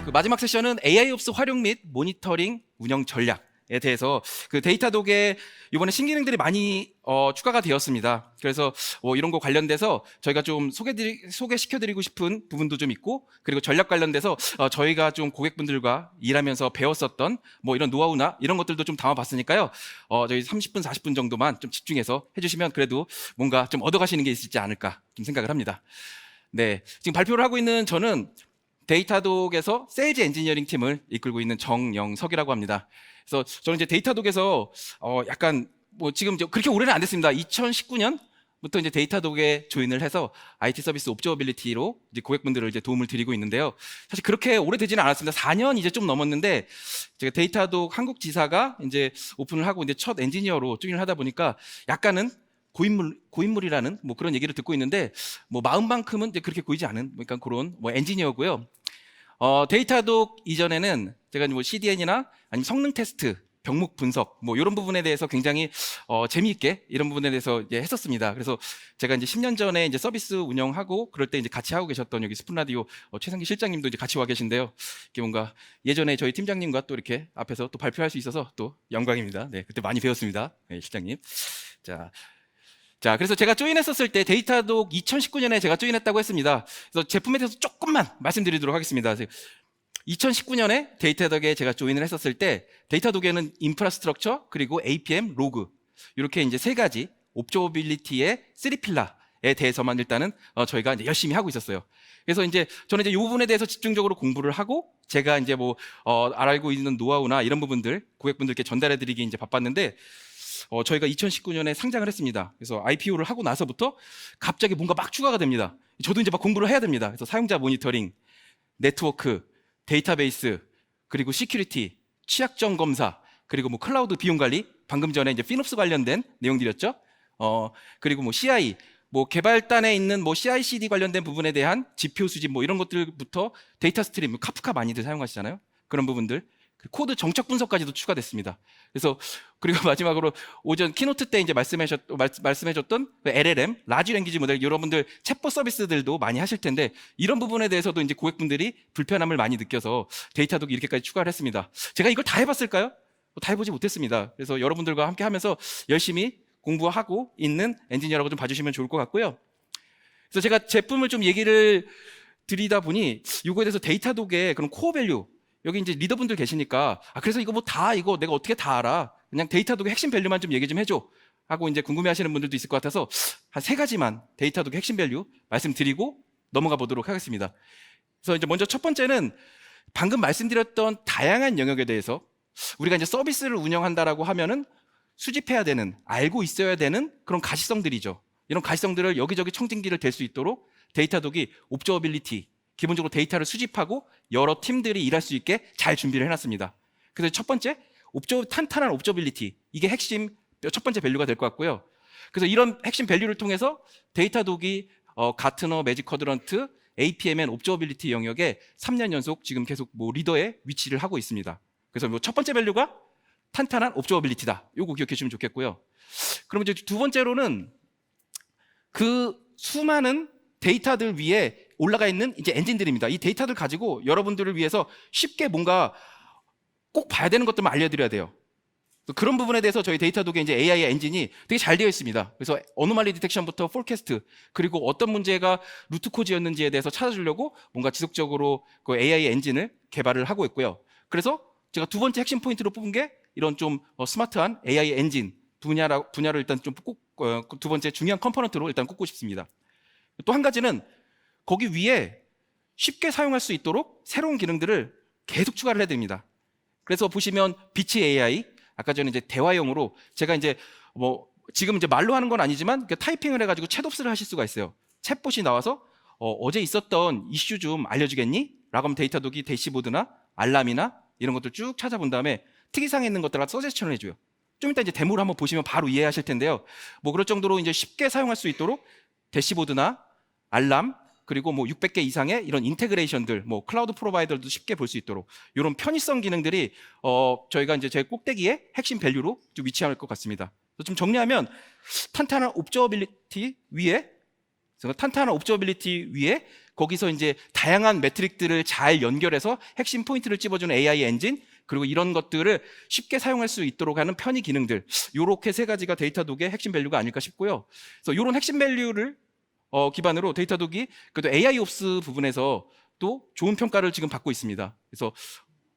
그 마지막 세션은 AIOps 활용 및 모니터링 운영 전략에 대해서 그 데이터독에 이번에 신기능들이 많이 추가가 되었습니다. 그래서 이런 거 관련돼서 저희가 좀 소개시켜드리고 싶은 부분도 좀 있고, 그리고 전략 관련돼서 저희가 좀 고객분들과 일하면서 배웠었던 뭐 이런 노하우나 이런 것들도 좀 담아봤으니까요. 저희 30분, 40분 정도만 좀 집중해서 해주시면 그래도 뭔가 좀 얻어가시는 게 있지 않을까 좀 생각을 합니다. 네, 지금 발표를 하고 있는 저는 데이터독에서 세일즈 엔지니어링 팀을 이끌고 있는 정영석이라고 합니다. 그래서 저는 이제 데이터독에서 약간 뭐 지금 그렇게 오래는 안 됐습니다. 2019년부터 이제 데이터독에 조인을 해서 IT 서비스 옵저버빌리티로 이제 고객분들을 이제 도움을 드리고 있는데요. 사실 그렇게 오래되지는 않았습니다. 4년 이제 좀 넘었는데 제가 데이터독 한국 지사가 이제 오픈을 하고 이제 첫 엔지니어로 조인을 하다 보니까 약간은 고인물이라는 뭐 그런 얘기를 듣고 있는데, 뭐 마음만큼은 이제 그렇게 고이지 않은 그러니까 그런 뭐 엔지니어고요. 데이터독 이전에는 제가 뭐 CDN이나 아니면 성능 테스트, 병목 분석 뭐 이런 부분에 대해서 굉장히 재미있게 이런 부분에 대해서 이제 했었습니다. 그래서 제가 이제 10년 전에 이제 서비스 운영하고 그럴 때 이제 같이 하고 계셨던 여기 스푼 라디오 최상기 실장님도 이제 같이 와 계신데요. 이게 뭔가 예전에 저희 팀장님과 또 이렇게 앞에서 또 발표할 수 있어서 또 영광입니다. 네, 그때 많이 배웠습니다. 네, 실장님. 자, 그래서 제가 조인했었을 때 데이터독 2019년에 제가 조인했다고 했습니다. 그래서 제품에 대해서 조금만 말씀드리도록 하겠습니다. 2019년에 데이터독에 제가 조인을 했었을 때 데이터독에는 인프라스트럭처 그리고 APM, 로그 이렇게 이제 세 가지 옵저버빌리티의 3필라에 대해서만 일단은 저희가 이제 열심히 하고 있었어요. 그래서 이제 저는 이제 이 부분에 대해서 집중적으로 공부를 하고 제가 이제 뭐 알고 있는 노하우나 이런 부분들 고객분들께 전달해드리기 이제 바빴는데. 저희가 2019년에 상장을 했습니다. 그래서 IPO를 하고 나서부터 갑자기 뭔가 막 추가가 됩니다. 저도 이제 막 공부를 해야 됩니다. 그래서 사용자 모니터링, 네트워크, 데이터베이스, 그리고 시큐리티, 취약점 검사, 그리고 뭐 클라우드 비용 관리, 방금 전에 이제 피놉스 관련된 내용들이었죠. 그리고 뭐 CI, 뭐 개발단에 있는 뭐 CI/CD 관련된 부분에 대한 지표 수집 뭐 이런 것들부터 데이터 스트림, 카프카 많이들 사용하시잖아요. 그런 부분들. 코드 정착 분석까지도 추가됐습니다. 그래서 그리고 마지막으로 오전 키노트 때 이제 말씀해줬던 그 LLM, 라지 랭귀지 모델 여러분들 챗봇 서비스들도 많이 하실 텐데 이런 부분에 대해서도 이제 고객분들이 불편함을 많이 느껴서 데이터독이 이렇게까지 추가를 했습니다. 제가 이걸 다 해봤을까요? 다 해보지 못했습니다. 그래서 여러분들과 함께 하면서 열심히 공부하고 있는 엔지니어라고 좀 봐주시면 좋을 것 같고요. 그래서 제가 제품을 좀 얘기를 드리다 보니 이거에 대해서 데이터독의 그런 코어 밸류 여기 이제 리더분들 계시니까 그래서 이거 뭐 다 이거 내가 어떻게 다 알아? 그냥 데이터독의 핵심 밸류만 좀 얘기 좀 해줘 하고 이제 궁금해하시는 분들도 있을 것 같아서 한 3가지만 데이터독의 핵심 밸류 말씀드리고 넘어가 보도록 하겠습니다. 그래서 이제 먼저 첫 번째는 방금 말씀드렸던 다양한 영역에 대해서 우리가 이제 서비스를 운영한다라고 하면은 수집해야 되는, 알고 있어야 되는 그런 가시성들이죠. 이런 가시성들을 여기저기 청진기를 댈 수 있도록 데이터독이 옵저버빌리티 기본적으로 데이터를 수집하고 여러 팀들이 일할 수 있게 잘 준비를 해놨습니다. 그래서 첫 번째, 탄탄한 옵저빌리티 이게 핵심 첫 번째 밸류가 될 것 같고요. 그래서 이런 핵심 밸류를 통해서 데이터독이 가트너, 매직 쿼드런트, APM 앤 옵저빌리티 영역에 3년 연속 지금 계속 뭐 리더의 위치를 하고 있습니다. 그래서 뭐 첫 번째 밸류가 탄탄한 옵저빌리티다. 요거 기억해 주시면 좋겠고요. 그럼 이제 두 번째로는 그 수많은 데이터들 위에 올라가 있는 이제 엔진들입니다. 이 데이터들 가지고 여러분들을 위해서 쉽게 뭔가 꼭 봐야 되는 것들만 알려드려야 돼요. 그런 부분에 대해서 저희 데이터독의 이제 AI 엔진이 되게 잘 되어 있습니다. 그래서 어노말리 디텍션부터 포캐스트 그리고 어떤 문제가 루트 코즈였는지에 대해서 찾아주려고 뭔가 지속적으로 그 AI 엔진을 개발을 하고 있고요. 그래서 제가 두 번째 핵심 포인트로 뽑은 게 이런 좀 스마트한 AI 엔진 분야를 일단 좀 두 번째 중요한 컴포넌트로 일단 꼽고 싶습니다. 또 한 가지는 거기 위에 쉽게 사용할 수 있도록 새로운 기능들을 계속 추가를 해야 됩니다. 그래서 보시면 비치 AI, 아까 전에 이제 대화용으로 제가 이제 뭐 지금 이제 말로 하는 건 아니지만 타이핑을 해가지고 챗옵스를 하실 수가 있어요. 챗봇이 나와서 어제 있었던 이슈 좀 알려주겠니? 라고 하면 데이터독이 대시보드나 알람이나 이런 것들 쭉 찾아본 다음에 특이사항에 있는 것들을 서제스션을 해줘요. 좀 이따 이제 데모를 한번 보시면 바로 이해하실 텐데요. 뭐 그럴 정도로 이제 쉽게 사용할 수 있도록 대시보드나 알람 그리고 뭐 600개 이상의 이런 인테그레이션들, 뭐 클라우드 프로바이더도 쉽게 볼 수 있도록 이런 편의성 기능들이 저희가 이제 제 꼭대기에 핵심 밸류로 좀 위치할 것 같습니다. 좀 정리하면 탄탄한 옵저버빌리티 위에 그래서 탄탄한 옵저버빌리티 위에 거기서 이제 다양한 매트릭들을 잘 연결해서 핵심 포인트를 찝어주는 AI 엔진, 그리고 이런 것들을 쉽게 사용할 수 있도록 하는 편의 기능들, 요렇게 세 가지가 데이터독의 핵심 밸류가 아닐까 싶고요. 그래서 이런 핵심 밸류를 기반으로 데이터독이 그래도 AI옵스 부분에서 또 좋은 평가를 지금 받고 있습니다. 그래서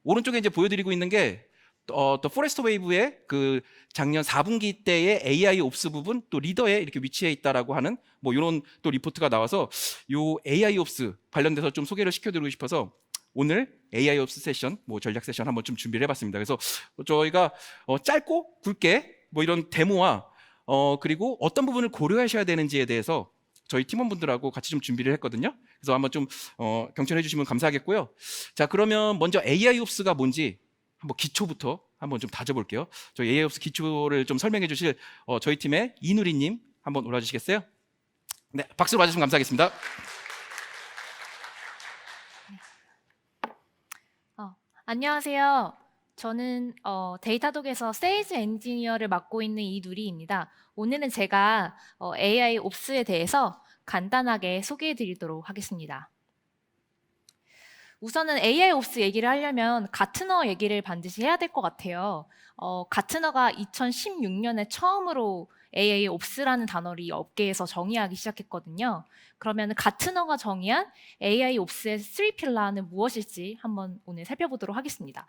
오른쪽에 이제 보여드리고 있는 게 또 포레스트 웨이브의 그 작년 4분기 때의 AI 옵스 부분 또 리더에 이렇게 위치해 있다라고 하는 뭐 이런 또 리포트가 나와서 요 AI 옵스 관련돼서 좀 소개를 시켜드리고 싶어서 오늘 AI 옵스 세션, 뭐 전략 세션 한번 좀 준비를 해봤습니다. 그래서 저희가 짧고 굵게 뭐 이런 데모와 그리고 어떤 부분을 고려하셔야 되는지에 대해서 저희 팀원분들하고 같이 좀 준비를 했거든요. 그래서 한번 좀 경청해 주시면 감사하겠고요. 자, 그러면 먼저 AI옵스가 뭔지 한번 기초부터 한번 좀 다져볼게요. 저희 AI옵스 기초를 좀 설명해 주실 저희 팀의 이누리님 한번 올라주시겠어요? 네, 박수로 와주시면 감사하겠습니다. 안녕하세요. 저는 데이터독에서 세일즈 엔지니어를 맡고 있는 이누리입니다. 오늘은 제가 AI 옵스에 대해서 간단하게 소개해 드리도록 하겠습니다. 우선은 AI 옵스 얘기를 하려면 가트너 얘기를 반드시 해야 될 것 같아요. 가트너가 2016년에 처음으로 AI 옵스라는 단어를 이 업계에서 정의하기 시작했거든요. 그러면 가트너가 정의한 AI 옵스의 3필러는 무엇일지 한번 오늘 살펴보도록 하겠습니다.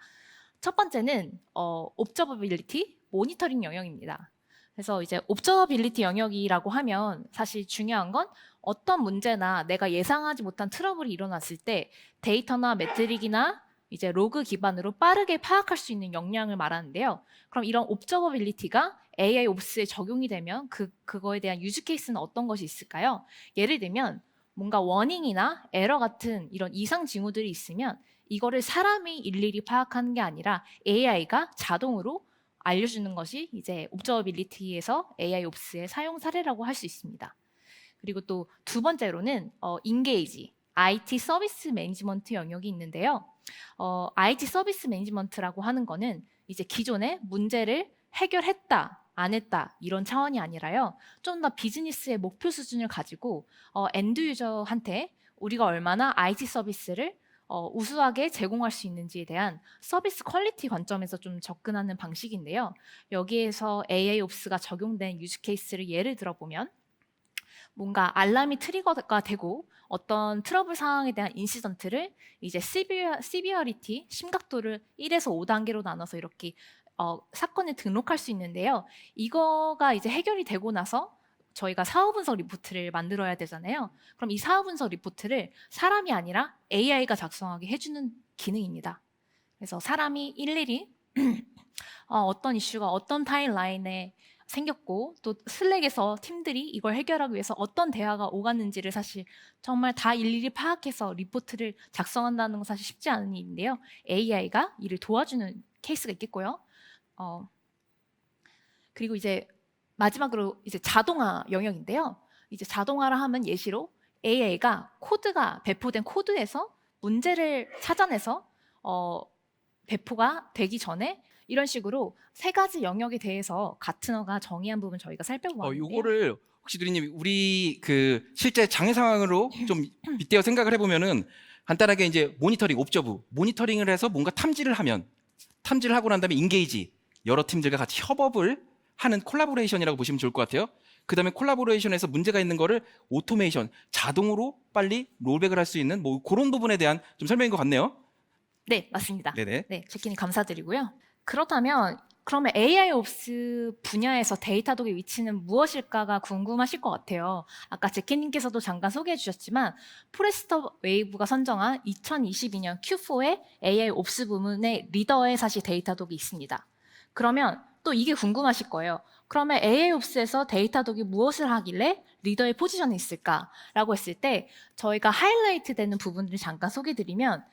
첫 번째는 옵저버빌리티, 모니터링 영역입니다. 그래서 이제 옵저버빌리티 영역이라고 하면 사실 중요한 건 어떤 문제나 내가 예상하지 못한 트러블이 일어났을 때 데이터나 매트릭이나 이제 로그 기반으로 빠르게 파악할 수 있는 역량을 말하는데요. 그럼 이런 옵저버빌리티가 AI 옵스에 적용이 되면 그거에 대한 유즈 케이스는 어떤 것이 있을까요? 예를 들면 뭔가 워닝이나 에러 같은 이런 이상 징후들이 있으면 이거를 사람이 일일이 파악하는 게 아니라 AI가 자동으로 알려주는 것이 이제 옵저버빌리티에서 AI 옵스의 사용 사례라고 할 수 있습니다. 그리고 또 두 번째로는 인게이지, IT 서비스 매니지먼트 영역이 있는데요. IT 서비스 매니지먼트라고 하는 거는 이제 기존의 문제를 해결했다, 안 했다 이런 차원이 아니라요. 좀 더 비즈니스의 목표 수준을 가지고 엔드 유저한테 우리가 얼마나 IT 서비스를 우수하게 제공할 수 있는지에 대한 서비스 퀄리티 관점에서 좀 접근하는 방식인데요. 여기에서 AI옵스가 적용된 유즈 케이스를 예를 들어보면 뭔가 알람이 트리거가 되고 어떤 트러블 상황에 대한 인시던트를 이제 시비어리티, 심각도를 1에서 5단계로 나눠서 이렇게 사건을 등록할 수 있는데요. 이거가 이제 해결이 되고 나서 저희가 사후 분석 리포트를 만들어야 되잖아요. 그럼 이 사후 분석 리포트를 사람이 아니라 AI가 작성하게 해주는 기능입니다. 그래서 사람이 일일이 어떤 이슈가 어떤 타임라인에 생겼고 또 슬랙에서 팀들이 이걸 해결하기 위해서 어떤 대화가 오갔는지를 사실 정말 다 일일이 파악해서 리포트를 작성한다는 건 사실 쉽지 않은 일인데요. AI가 이를 도와주는 케이스가 있겠고요. 그리고 이제 마지막으로 이제 자동화 영역인데요. 이제 자동화라 하면 예시로 AI가 코드가 배포된 코드에서 문제를 찾아내서 배포가 되기 전에 이런 식으로 세 가지 영역에 대해서 가트너가 정의한 부분 저희가 살펴보았는데요. 요거를 혹시 누리님 우리 그 실제 장애 상황으로 좀 빗대어 생각을 해보면은 간단하게 이제 모니터링, 옵저브, 모니터링을 해서 뭔가 탐지를 하고 난 다음에 인게이지, 여러 팀들과 같이 협업을 하는 콜라보레이션이라고 보시면 좋을 것 같아요. 그 다음에 콜라보레이션에서 문제가 있는 거를 오토메이션, 자동으로 빨리 롤백을 할 수 있는 뭐 그런 부분에 대한 좀 설명인 것 같네요. 네, 맞습니다. 네네. 네, 제키님 감사드리고요. 그렇다면 그러면 AI옵스 분야에서 데이터독의 위치는 무엇일까가 궁금하실 것 같아요. 아까 제키님께서도 잠깐 소개해 주셨지만 포레스터 웨이브가 선정한 2022년 Q4의 AI옵스 부문의 리더에 사실 데이터독이 있습니다. 그러면 또 이게 궁금하실 거예요. 그러면 AI옵스에서 데이터독이 무엇을 하길래 리더의 포지션에 있을까라고 했을 때 저희가 하이라이트 되는 부분들을 잠깐 소개드리면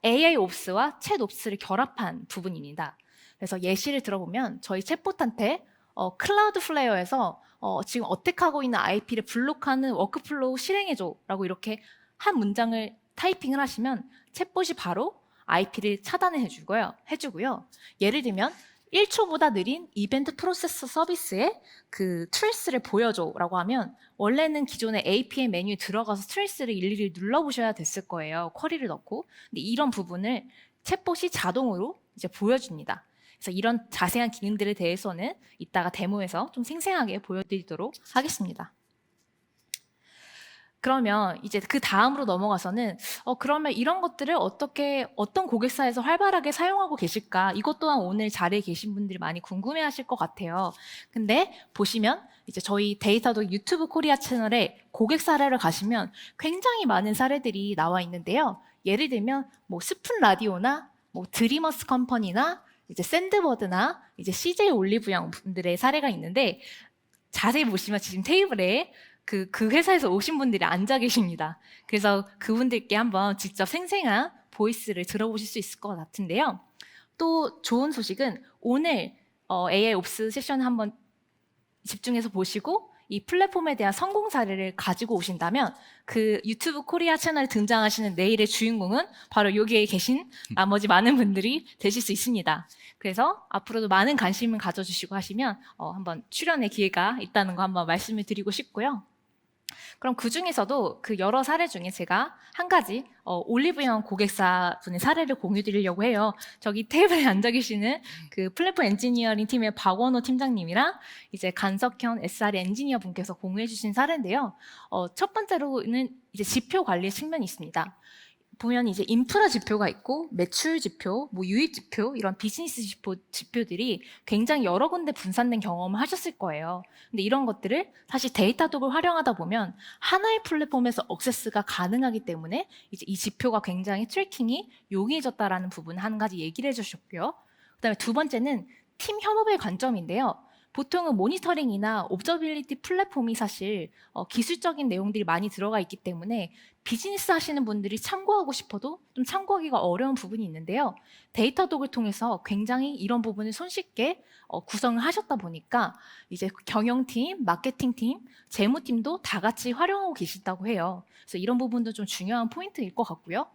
AI옵스와 챗옵스를 결합한 부분입니다. 그래서 예시를 들어보면 저희 챗봇한테 클라우드플레어에서 지금 어택하고 있는 IP를 블록하는 워크플로우 실행해줘라고 이렇게 한 문장을 타이핑을 하시면 챗봇이 바로 IP를 차단해 해주고요. 예를 들면 1초보다 느린 이벤트 프로세서 서비스에 그 트레이스를 보여줘라고 하면 원래는 기존의 API 메뉴에 들어가서 트레이스를 일일이 눌러보셔야 됐을 거예요. 쿼리를 넣고. 근데 이런 부분을 챗봇이 자동으로 이제 보여줍니다. 그래서 이런 자세한 기능들에 대해서는 이따가 데모에서 좀 생생하게 보여드리도록 하겠습니다. 그러면 이제 그 다음으로 넘어가서는 그러면 이런 것들을 어떤 고객사에서 활발하게 사용하고 계실까? 이것 또한 오늘 자리에 계신 분들이 많이 궁금해하실 것 같아요. 근데 보시면 이제 저희 데이터도 유튜브 코리아 채널에 고객 사례를 가시면 굉장히 많은 사례들이 나와 있는데요. 예를 들면 뭐 스푼 라디오나 뭐 드리머스 컴퍼니나 이제 샌드버드나 이제 CJ 올리브영 분들의 사례가 있는데 자세히 보시면 지금 테이블에 그 회사에서 오신 분들이 앉아 계십니다. 그래서 그분들께 한번 직접 생생한 보이스를 들어보실 수 있을 것 같은데요. 또 좋은 소식은 오늘 AI 옵스 세션을 한번 집중해서 보시고 이 플랫폼에 대한 성공 사례를 가지고 오신다면 그 유튜브 코리아 채널에 등장하시는 내일의 주인공은 바로 여기에 계신 나머지 많은 분들이 되실 수 있습니다. 그래서 앞으로도 많은 관심을 가져주시고 하시면 한번 출연의 기회가 있다는 거 한번 말씀을 드리고 싶고요. 그럼 그 중에서도 그 여러 사례 중에 제가 한 가지 올리브영 고객사 분의 사례를 공유드리려고 해요. 저기 테이블에 앉아 계시는 그 플랫폼 엔지니어링 팀의 박원호 팀장님이랑 이제 간석현 SR 엔지니어 분께서 공유해 주신 사례인데요. 첫 번째로는 이제 지표 관리 측면이 있습니다. 보면 이제 인프라 지표가 있고 매출 지표, 뭐 유입 지표 이런 비즈니스 지표들이 굉장히 여러 군데 분산된 경험을 하셨을 거예요. 근데 이런 것들을 사실 데이터독을 활용하다 보면 하나의 플랫폼에서 액세스가 가능하기 때문에 이제 이 지표가 굉장히 트래킹이 용이해졌다라는 부분 한 가지 얘기를 해주셨고요. 그다음에 두 번째는 팀 협업의 관점인데요. 보통은 모니터링이나 옵저빌리티 플랫폼이 사실 기술적인 내용들이 많이 들어가 있기 때문에 비즈니스 하시는 분들이 참고하고 싶어도 좀 참고하기가 어려운 부분이 있는데요. 데이터독을 통해서 굉장히 이런 부분을 손쉽게 구성을 하셨다 보니까 이제 경영팀, 마케팅팀, 재무팀도 다 같이 활용하고 계시다고 해요. 그래서 이런 부분도 좀 중요한 포인트일 것 같고요.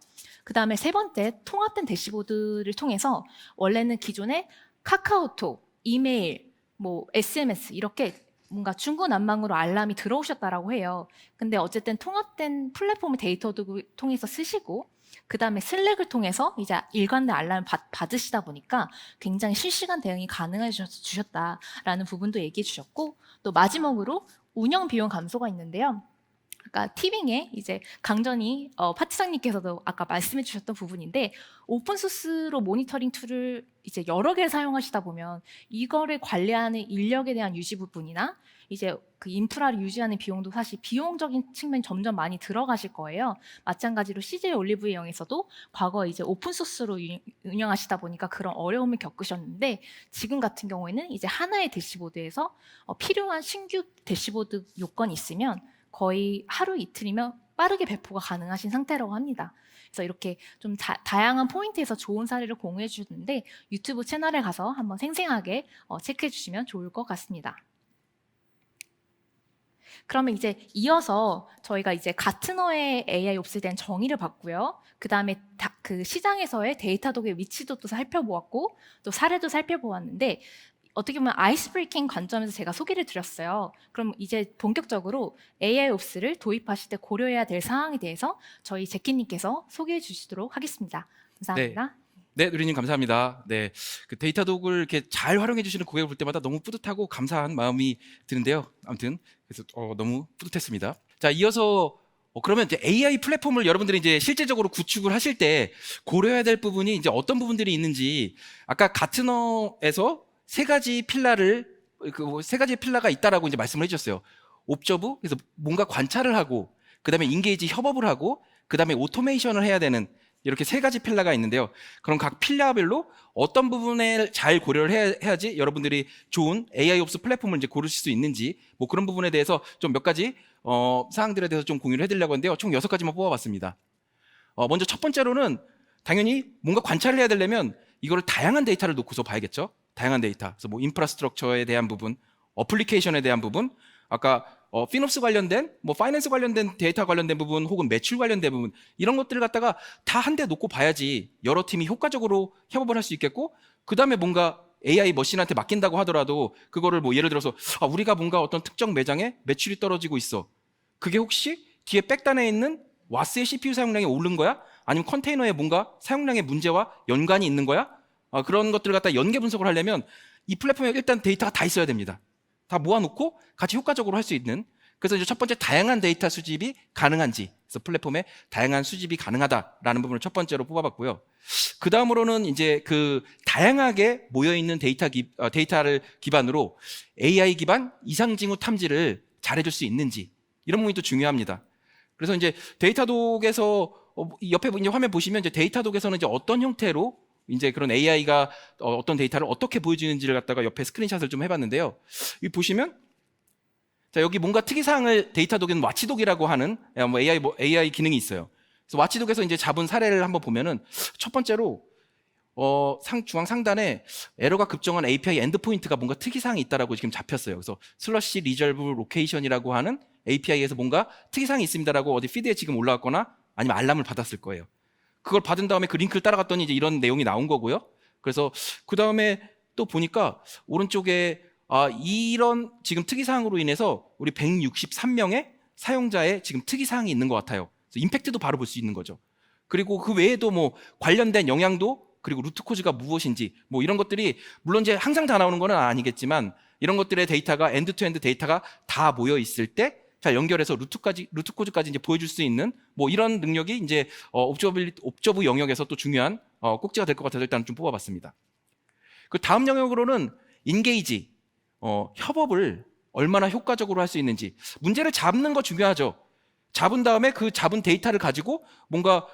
그 다음에 세 번째, 통합된 대시보드를 통해서 원래는 기존에 카카오톡, 이메일, 뭐 SMS 이렇게 뭔가 중구난방으로 알람이 들어오셨다라고 해요. 근데 어쨌든 통합된 플랫폼 데이터도 통해서 쓰시고 그 다음에 슬랙을 통해서 이제 일관된 알람을 받으시다 보니까 굉장히 실시간 대응이 가능해주셨다라는 부분도 얘기해 주셨고 또 마지막으로 운영 비용 감소가 있는데요. 아까 티빙에 이제 강전이 파티장님께서도 아까 말씀해 주셨던 부분인데 오픈소스로 모니터링 툴을 이제 여러 개를 사용하시다 보면 이거를 관리하는 인력에 대한 유지 부분이나 이제 그 인프라를 유지하는 비용도 사실 비용적인 측면이 점점 많이 들어가실 거예요. 마찬가지로 CJ 올리브영에서도 과거 이제 오픈소스로 운영하시다 보니까 그런 어려움을 겪으셨는데 지금 같은 경우에는 이제 하나의 대시보드에서 필요한 신규 대시보드 요건이 있으면 거의 하루 이틀이면 빠르게 배포가 가능하신 상태라고 합니다. 그래서 이렇게 좀 다양한 포인트에서 좋은 사례를 공유해 주셨는데 유튜브 채널에 가서 한번 생생하게 체크해 주시면 좋을 것 같습니다. 그러면 이제 이어서 저희가 이제 가트너의 AI 옵스에 대한 정의를 봤고요. 그 다음에 그 시장에서의 데이터독의 위치도 또 살펴보았고 또 사례도 살펴보았는데 어떻게 보면 아이스 브레이킹 관점에서 제가 소개를 드렸어요. 그럼 이제 본격적으로 AI 옵스를 도입하실 때 고려해야 될 사항에 대해서 저희 제키님께서 소개해 주시도록 하겠습니다. 감사합니다. 네, 누리님 감사합니다. 네, 그 데이터독을 이렇게 잘 활용해 주시는 고객을 볼 때마다 너무 뿌듯하고 감사한 마음이 드는데요. 아무튼 그래서 너무 뿌듯했습니다. 자, 이어서 그러면 이제 AI 플랫폼을 여러분들이 이제 실제적으로 구축을 하실 때 고려해야 될 부분이 이제 어떤 부분들이 있는지 아까 가트너에서 세 가지 필라가 있다라고 이제 말씀을 해주셨어요. 옵저브, 그래서 뭔가 관찰을 하고, 그 다음에 인게이지 협업을 하고, 그 다음에 오토메이션을 해야 되는 이렇게 세 가지 필라가 있는데요. 그럼 각 필라별로 어떤 부분에 잘 고려를 해야지 여러분들이 좋은 AI옵스 플랫폼을 이제 고르실 수 있는지 뭐 그런 부분에 대해서 좀 몇 가지 사항들에 대해서 좀 공유를 해드리려고 하는데요. 총 6가지만 뽑아봤습니다. 먼저 첫 번째로는 당연히 뭔가 관찰을 해야 되려면 이거를 다양한 데이터를 놓고서 봐야겠죠. 다양한 데이터. 그래서 뭐 인프라스트럭처에 대한 부분, 어플리케이션에 대한 부분, 아까 피놉스 관련된, 뭐 파이낸스 관련된 데이터 관련된 부분, 혹은 매출 관련된 부분 이런 것들을 갖다가 다 한 대 놓고 봐야지 여러 팀이 효과적으로 협업을 할 수 있겠고, 그 다음에 뭔가 AI 머신한테 맡긴다고 하더라도 그거를 뭐 예를 들어서 우리가 뭔가 어떤 특정 매장에 매출이 떨어지고 있어. 그게 혹시 뒤에 백단에 있는 와스의 CPU 사용량이 오른 거야? 아니면 컨테이너에 뭔가 사용량의 문제와 연관이 있는 거야? 그런 것들을 갖다 연계 분석을 하려면 이 플랫폼에 일단 데이터가 다 있어야 됩니다. 다 모아놓고 같이 효과적으로 할 수 있는. 그래서 이제 첫 번째 다양한 데이터 수집이 가능한지, 그래서 플랫폼에 다양한 수집이 가능하다라는 부분을 첫 번째로 뽑아봤고요. 그 다음으로는 이제 그 다양하게 모여 있는 데이터를 기반으로 AI 기반 이상징후 탐지를 잘해줄 수 있는지, 이런 부분이 또 중요합니다. 그래서 이제 데이터독에서 옆에 이제 화면 보시면 이제 데이터독에서는 이제 어떤 형태로 이제 그런 AI가 어떤 데이터를 어떻게 보여주는지를 갖다가 옆에 스크린샷을 좀 해봤는데요. 여기 보시면 자, 여기 뭔가 특이사항을 데이터독에는 와치독이라고 하는 AI 기능이 있어요. 그래서 와치독에서 이제 잡은 사례를 한번 보면은 첫 번째로 중앙 상단에 에러가 급정한 API 엔드포인트가 뭔가 특이사항이 있다라고 지금 잡혔어요. 그래서 슬러시 리졸브 로케이션이라고 하는 API에서 뭔가 특이사항이 있습니다라고 어디 피드에 지금 올라왔거나 아니면 알람을 받았을 거예요. 그걸 받은 다음에 그 링크를 따라갔더니 이제 이런 내용이 나온 거고요. 그래서 그 다음에 또 보니까 오른쪽에 이런 지금 특이사항으로 인해서 우리 163명의 사용자의 지금 특이사항이 있는 것 같아요. 그래서 임팩트도 바로 볼 수 있는 거죠. 그리고 그 외에도 뭐 관련된 영향도, 그리고 루트 코즈가 무엇인지, 뭐 이런 것들이 물론 이제 항상 다 나오는 건 아니겠지만 이런 것들의 데이터가 엔드 투 엔드 데이터가 다 모여 있을 때 잘 연결해서 루트 코즈까지 이제 보여줄 수 있는 뭐 이런 능력이 이제 옵저브 영역에서 또 중요한 꼭지가 될 것 같아서 일단 좀 뽑아봤습니다. 그 다음 영역으로는 인게이지, 협업을 얼마나 효과적으로 할 수 있는지. 문제를 잡는 거 중요하죠. 잡은 다음에 그 잡은 데이터를 가지고 뭔가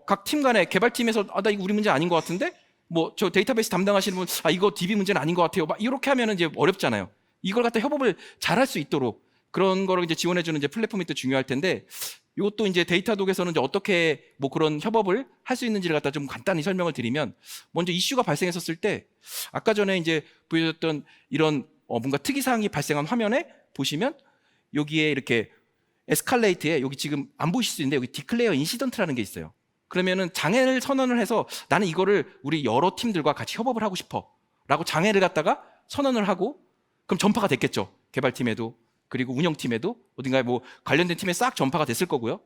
각 팀 간에 개발팀에서 나 이거 우리 문제 아닌 것 같은데, 뭐 저 데이터베이스 담당하시는 분 이거 DB 문제는 아닌 것 같아요. 막 이렇게 하면은 이제 어렵잖아요. 이걸 갖다 협업을 잘 할 수 있도록 그런 거를 이제 지원해주는 이제 플랫폼이 또 중요할 텐데, 이것도 이제 데이터독에서는 이제 어떻게 뭐 그런 협업을 할 수 있는지를 갖다 좀 간단히 설명을 드리면, 먼저 이슈가 발생했었을 때 아까 전에 이제 보여줬던 이런 뭔가 특이사항이 발생한 화면에 보시면 여기에 이렇게 에스컬레이트에 여기 지금 안 보실 수 있는데 여기 디클레어 인시던트라는 게 있어요. 그러면은 장애를 선언을 해서 나는 이거를 우리 여러 팀들과 같이 협업을 하고 싶어 라고 장애를 갖다가 선언을 하고, 그럼 전파가 됐겠죠. 개발팀에도 그리고 운영팀에도 어딘가에 뭐 관련된 팀에 싹 전파가 됐을 거고요.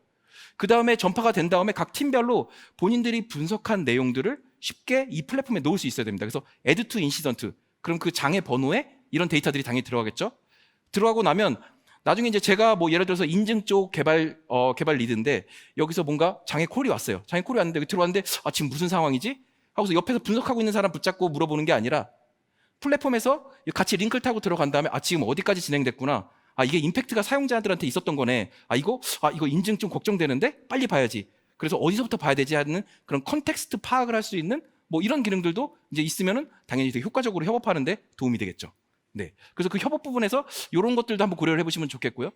그 다음에 전파가 된 다음에 각 팀별로 본인들이 분석한 내용들을 쉽게 이 플랫폼에 놓을 수 있어야 됩니다. 그래서 add to incident, 그럼 그 장애 번호에 이런 데이터들이 당연히 들어가겠죠. 들어가고 나면 나중에 이제 제가 뭐 예를 들어서 인증 쪽 개발 리드인데 여기서 뭔가 장애 콜이 왔어요. 장애 콜이 왔는데 여기 들어왔는데 지금 무슨 상황이지? 하고서 옆에서 분석하고 있는 사람 붙잡고 물어보는 게 아니라 플랫폼에서 같이 링크를 타고 들어간 다음에 지금 어디까지 진행됐구나. 이게 임팩트가 사용자들한테 있었던 거네. 이거 인증 좀 걱정되는데 빨리 봐야지. 그래서 어디서부터 봐야 되지 하는 그런 컨텍스트 파악을 할 수 있는 뭐 이런 기능들도 이제 있으면은 당연히 되게 효과적으로 협업하는데 도움이 되겠죠. 네. 그래서 그 협업 부분에서 이런 것들도 한번 고려를 해보시면 좋겠고요.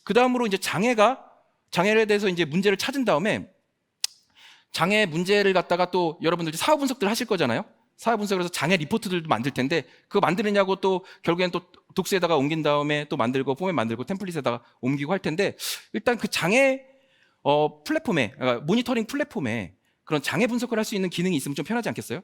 그 다음으로 이제 장애에 대해서 이제 문제를 찾은 다음에 장애 문제를 갖다가 또 여러분들 사후 분석들 하실 거잖아요. 사후 분석을 해서 장애 리포트들도 만들 텐데 그거 만드느냐고 또 결국엔 또 독스에다가 옮긴 다음에 또 만들고 포맷 만들고 템플릿에다가 옮기고 할 텐데, 일단 그 장애 플랫폼에 모니터링 플랫폼에 그런 장애 분석을 할 수 있는 기능이 있으면 좀 편하지 않겠어요?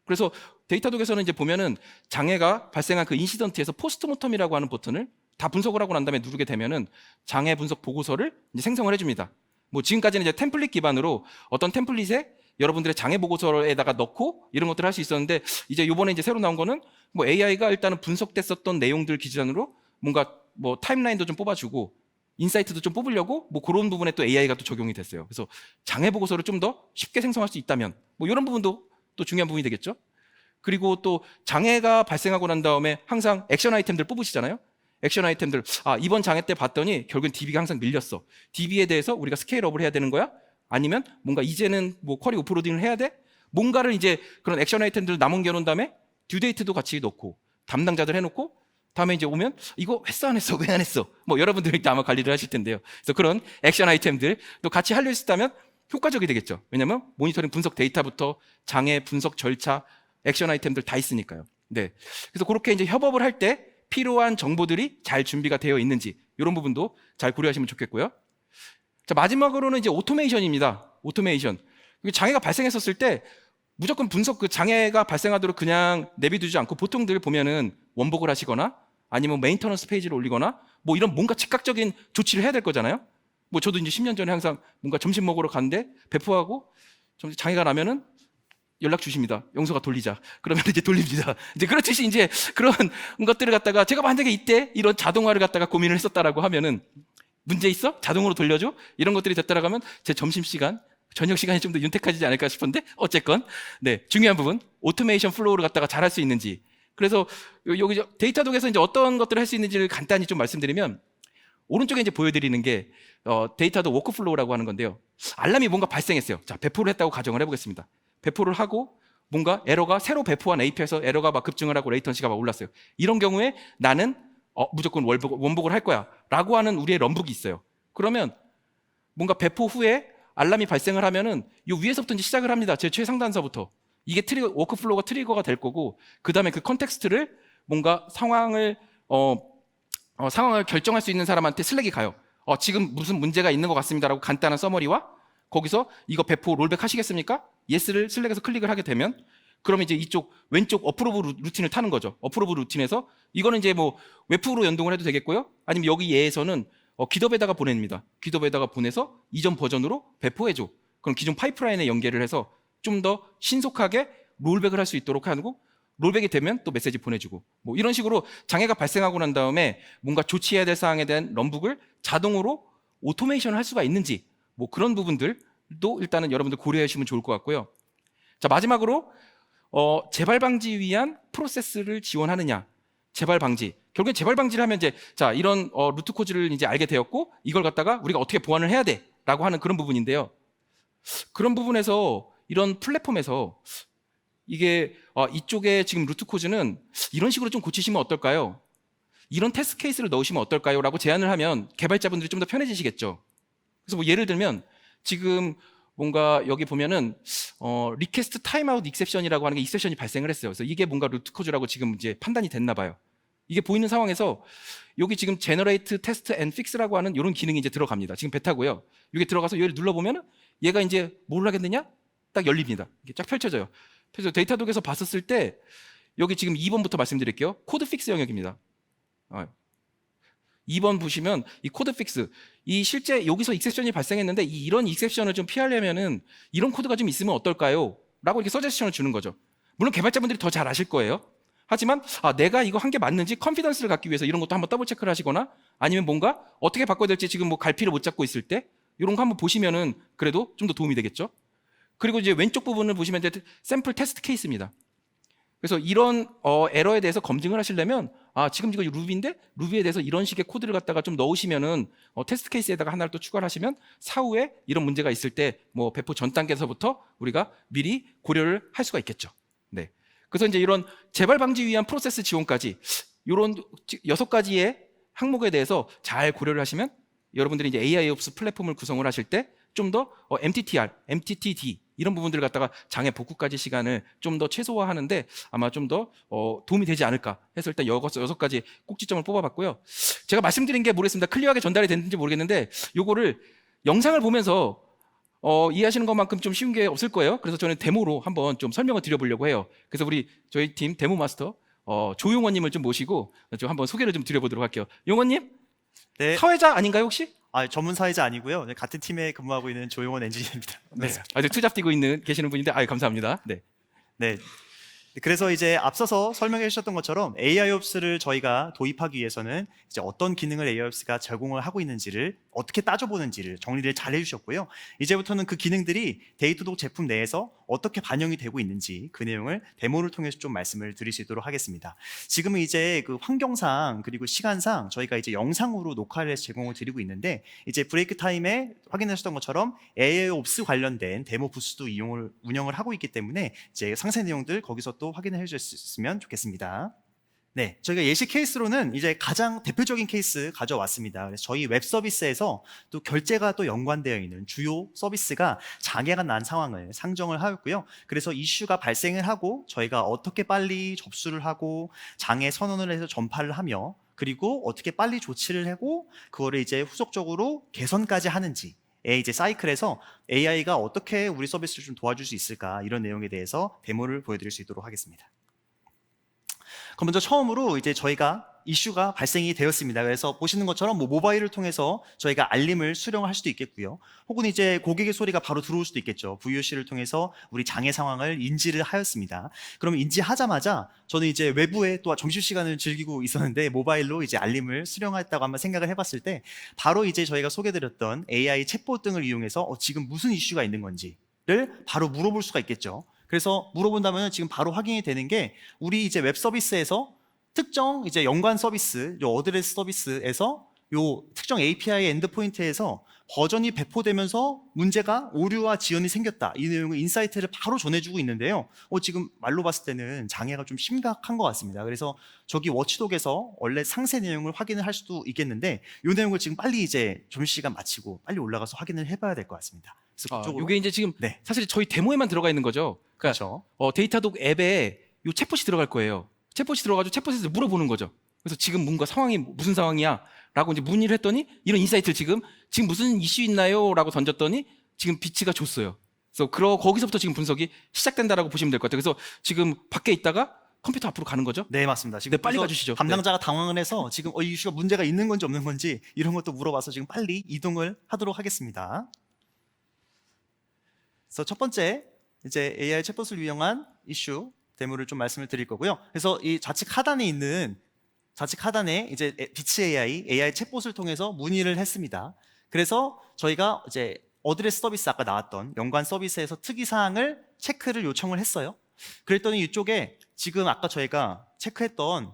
그래서 데이터독에서는 이제 보면은 장애가 발생한 그 인시던트에서 포스트모텀이라고 하는 버튼을 다 분석을 하고 난 다음에 누르게 되면은 장애 분석 보고서를 이제 생성을 해줍니다. 뭐 지금까지는 이제 템플릿 기반으로 어떤 템플릿에 여러분들의 장애 보고서에다가 넣고 이런 것들을 할 수 있었는데, 이제 요번에 이제 새로 나온 거는 뭐 AI가 일단은 분석됐었던 내용들 기준으로 뭔가 뭐 타임라인도 좀 뽑아주고 인사이트도 좀 뽑으려고 뭐 그런 부분에 또 AI가 또 적용이 됐어요. 그래서 장애 보고서를 좀 더 쉽게 생성할 수 있다면 뭐 이런 부분도 또 중요한 부분이 되겠죠. 그리고 또 장애가 발생하고 난 다음에 항상 액션 아이템들 뽑으시잖아요. 액션 아이템들 이번 장애 때 봤더니 결국엔 DB가 항상 밀렸어. DB에 대해서 우리가 스케일업을 해야 되는 거야? 아니면 뭔가 이제는 뭐 쿼리 오프로딩을 해야 돼? 뭔가를 이제 그런 액션 아이템들을 남겨 놓은 다음에 듀데이트도 같이 넣고 담당자들 해놓고 다음에 이제 오면 이거 했어 안 했어 왜 안 했어 뭐 여러분들이 아마 관리를 하실 텐데요. 그래서 그런 액션 아이템들 또 같이 하려 있다면 효과적이 되겠죠. 왜냐하면 모니터링 분석 데이터부터 장애 분석 절차 액션 아이템들 다 있으니까요. 네. 그래서 그렇게 이제 협업을 할 때 필요한 정보들이 잘 준비가 되어 있는지 이런 부분도 잘 고려하시면 좋겠고요. 자, 마지막으로는 이제 오토메이션입니다. 오토메이션. 장애가 발생했었을 때 무조건 분석 그 장애가 발생하도록 그냥 내비두지 않고 보통들 보면은 원복을 하시거나 아니면 메인터넌스 페이지를 올리거나 뭐 이런 뭔가 즉각적인 조치를 해야 될 거잖아요. 뭐 저도 이제 10년 전에 항상 뭔가 점심 먹으러 갔는데 배포하고 장애가 나면은 연락 주십니다. 영서가 돌리자. 그러면 이제 돌립니다. 이제 그렇듯이 이제 그런 것들을 갖다가 제가 만약에 이때 이런 자동화를 갖다가 고민을 했었다라고 하면은 문제 있어? 자동으로 돌려줘? 이런 것들이 됐다라고 하면 제 점심시간, 저녁 시간이 좀 더 윤택해지지 않을까 싶은데 어쨌건 네, 중요한 부분 오토메이션 플로우를 갖다가 잘할 수 있는지. 그래서 여기 데이터독에서 이제 어떤 것들을 할 수 있는지를 간단히 좀 말씀드리면 오른쪽에 이제 보여드리는 게 데이터독 워크플로우라고 하는 건데요. 알람이 뭔가 발생했어요. 자, 배포를 했다고 가정을 해보겠습니다. 배포를 하고 뭔가 에러가 새로 배포한 API에서 에러가 막 급증을 하고 레이턴시가 막 올랐어요. 이런 경우에 나는 무조건 원복을 할 거야 라고 하는 우리의 런북이 있어요. 그러면 뭔가 배포 후에 알람이 발생을 하면은 이 위에서부터 이제 시작을 합니다. 제 최상단서부터. 이게 워크플로우가 트리거가 될 거고, 그 다음에 그 컨텍스트를 뭔가 상황을 결정할 수 있는 사람한테 슬랙이 가요. 지금 무슨 문제가 있는 것 같습니다라고 간단한 서머리와 거기서 이거 배포 롤백 하시겠습니까? 예스를 슬랙에서 클릭을 하게 되면 그러면 이제 이쪽 왼쪽 어프로브 루틴을 타는 거죠. 어프로브 루틴에서 이거는 이제 뭐 웹프로 연동을 해도 되겠고요. 아니면 여기 얘에서는 기덥에다가 보냅니다. 기덥에다가 보내서 이전 버전으로 배포해줘. 그럼 기존 파이프라인에 연계를 해서 좀 더 신속하게 롤백을 할 수 있도록 하고 롤백이 되면 또 메시지 보내주고 뭐 이런 식으로 장애가 발생하고 난 다음에 뭔가 조치해야 될 사항에 대한 런북을 자동으로 오토메이션을 할 수가 있는지 뭐 그런 부분들도 일단은 여러분들 고려해 주시면 좋을 것 같고요. 자, 마지막으로 재발 방지 위한 프로세스를 지원하느냐. 재발 방지. 결국엔 재발 방지를 하면 이제 자, 이런 루트 코드를 이제 알게 되었고 이걸 갖다가 우리가 어떻게 보완을 해야 돼라고 하는 그런 부분인데요. 그런 부분에서 이런 플랫폼에서 이게 이쪽에 지금 루트 코드는 이런 식으로 좀 고치시면 어떨까요? 이런 테스트 케이스를 넣으시면 어떨까요? 라고 제안을 하면 개발자분들이 좀 더 편해지시겠죠. 그래서 뭐 예를 들면 지금 뭔가 여기 보면은 리퀘스트 타임아웃 익셉션이라고 하는 게 익셉션이 발생을 했어요. 그래서 이게 뭔가 루트 코드라고 지금 이제 판단이 됐나 봐요. 이게 보이는 상황에서 여기 지금 generate test and fix라고 하는 이런 기능이 이제 들어갑니다. 지금 베타고요. 여기 들어가서 얘를 눌러보면은 얘가 이제 뭘 하겠느냐? 딱 열립니다. 이게 쫙 펼쳐져요. 그래서 데이터독에서 봤었을 때 여기 지금 2번부터 말씀드릴게요. 코드 픽스 영역입니다. 2번 보시면 이 코드 픽스, 이 실제 여기서 익셉션이 발생했는데 이런 익셉션을 좀 피하려면은 이런 코드가 좀 있으면 어떨까요? 라고 이렇게 서제스션을 주는 거죠. 물론 개발자분들이 더 잘 아실 거예요. 하지만 내가 이거 한 게 맞는지 컨피던스를 갖기 위해서 이런 것도 한번 더블 체크를 하시거나 아니면 뭔가 어떻게 바꿔야 될지 지금 뭐 갈피를 못 잡고 있을 때 이런 거 한번 보시면은 그래도 좀 더 도움이 되겠죠. 그리고 이제 왼쪽 부분을 보시면 이제 샘플 테스트 케이스입니다. 그래서 이런 에러에 대해서 검증을 하시려면 지금 이거 루비인데 루비에 대해서 이런 식의 코드를 갖다가 좀 넣으시면은 테스트 케이스에다가 하나를 또 추가를 하시면 사후에 이런 문제가 있을 때 뭐 배포 전 단계에서부터 우리가 미리 고려를 할 수가 있겠죠. 네. 그래서 이제 이런 재발 방지 위한 프로세스 지원까지 이런 6가지의 항목에 대해서 잘 고려를 하시면 여러분들이 이제 AIOps 플랫폼을 구성을 하실 때 좀 더 MTTR, MTTD 이런 부분들을 갖다가 장애 복구까지 시간을 좀 더 최소화하는데 아마 좀 더 도움이 되지 않을까 해서 일단 6가지 꼭지점을 뽑아봤고요. 제가 말씀드린 게 모르겠습니다. 클리어하게 전달이 됐는지 모르겠는데 요거를 영상을 보면서 이해하시는 것만큼 좀 쉬운 게 없을 거예요. 그래서 저는 데모로 한번 좀 설명을 드려보려고 해요. 그래서 저희 팀 데모 마스터 조용원님을 좀 모시고 좀 한번 소개를 좀 드려보도록 할게요. 용원님? 네. 사회자 아닌가요 혹시? 전문 사회자 아니고요. 같은 팀에 근무하고 있는 조용원 엔지니어입니다. 네. 아주 투잡 뛰고 계시는 분인데 감사합니다. 네. 네. 그래서 이제 앞서서 설명해 주셨던 것처럼 AIOps를 저희가 도입하기 위해서는 이제 어떤 기능을 AIOps가 제공을 하고 있는지를 어떻게 따져보는지를 정리를 잘 해주셨고요. 이제부터는 그 기능들이 데이터독 제품 내에서 어떻게 반영이 되고 있는지 그 내용을 데모를 통해서 좀 말씀을 드릴 수 있도록 하겠습니다. 지금은 이제 그 환경상 그리고 시간상 저희가 이제 영상으로 녹화를 해서 제공을 드리고 있는데 이제 브레이크 타임에 확인하셨던 것처럼 AIOps 관련된 데모 부스도 운영을 하고 있기 때문에 이제 상세 내용들 거기서 또 확인해 주셨으면 좋겠습니다. 네, 저희가 예시 케이스로는 이제 가장 대표적인 케이스 가져왔습니다. 그래서 저희 웹 서비스에서 또 결제가 또 연관되어 있는 주요 서비스가 장애가 난 상황을 상정을 하였고요. 그래서 이슈가 발생을 하고 저희가 어떻게 빨리 접수를 하고 장애 선언을 해서 전파를 하며 그리고 어떻게 빨리 조치를 하고 그거를 이제 후속적으로 개선까지 하는지 이제 사이클에서 AI가 어떻게 우리 서비스를 좀 도와줄 수 있을까 이런 내용에 대해서 데모를 보여드릴 수 있도록 하겠습니다. 그럼 먼저 처음으로 이제 저희가 이슈가 발생이 되었습니다. 그래서 보시는 것처럼 모바일을 통해서 저희가 알림을 수령할 수도 있겠고요. 혹은 이제 고객의 소리가 바로 들어올 수도 있겠죠. VOC를 통해서 우리 장애 상황을 인지를 하였습니다. 그럼 인지하자마자 저는 이제 외부에 또 점심시간을 즐기고 있었는데 모바일로 이제 알림을 수령했다고 한번 생각을 해봤을 때 바로 이제 저희가 소개드렸던 AI 챗봇 등을 이용해서 지금 무슨 이슈가 있는 건지를 바로 물어볼 수가 있겠죠. 그래서 물어본다면 지금 바로 확인이 되는 게 우리 이제 웹 서비스에서 특정 이제 연관 서비스, 요 어드레스 서비스에서 요 특정 API 엔드포인트에서 버전이 배포되면서 문제가 오류와 지연이 생겼다. 이 내용을 인사이트를 바로 전해주고 있는데요. 지금 말로 봤을 때는 장애가 좀 심각한 것 같습니다. 그래서 저기 워치독에서 원래 상세 내용을 확인을 할 수도 있겠는데 이 내용을 지금 빨리 이제 점심시간 마치고 빨리 올라가서 확인을 해봐야 될 것 같습니다. 그래서 그쪽으로 이게 이제 지금 네. 사실 저희 데모에만 들어가 있는 거죠. 그러니까 그렇죠. 데이터독 앱에 이 챗봇이 들어갈 거예요. 챗봇이 들어가지고 챗봇에서 물어보는 거죠. 그래서 지금 뭔가 상황이 무슨 상황이야? 라고 이제 문의를 했더니 이런 인사이트를 지금 무슨 이슈 있나요? 라고 던졌더니 지금 비치가 줬어요. 그래서 거기서부터 지금 분석이 시작된다라고 보시면 될 것 같아요. 그래서 지금 밖에 있다가 컴퓨터 앞으로 가는 거죠? 네, 맞습니다. 지금 네, 빨리 그래서 가주시죠. 담당자가 당황을 해서 지금 이 이슈가 문제가 있는 건지 없는 건지 이런 것도 물어봐서 지금 빨리 이동을 하도록 하겠습니다. 그래서 첫 번째 이제 AI 챗봇을 이용한 이슈 데모를 좀 말씀을 드릴 거고요. 그래서 이 좌측 하단에 이제 비치 AI 챗봇을 통해서 문의를 했습니다. 그래서 저희가 이제 어드레스 서비스 아까 나왔던 연관 서비스에서 특이 사항을 체크를 요청을 했어요. 그랬더니 이쪽에 지금 아까 저희가 체크했던